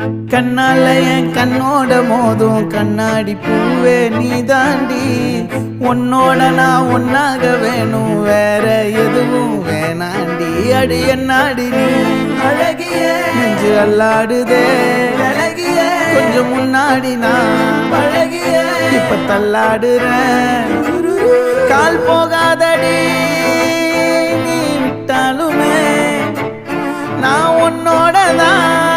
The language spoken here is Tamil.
கண்ணால என் கண்ணோட மோதும் கண்ணாடி பூவே நீ தாண்டி உன்னோட நான் ஒன்னாக வேணும் வேற எதுவும் வேணாண்டி அடி என்னாடி நீ அழகிய நெஞ்சு அல்லாடுதே அழகிய கொஞ்சம் முன்னாடி நான் அழகிய இப்ப தள்ளாடுறேன் கால் போகாதடி நீ விட்டாலுமே நான் உன்னோட தான்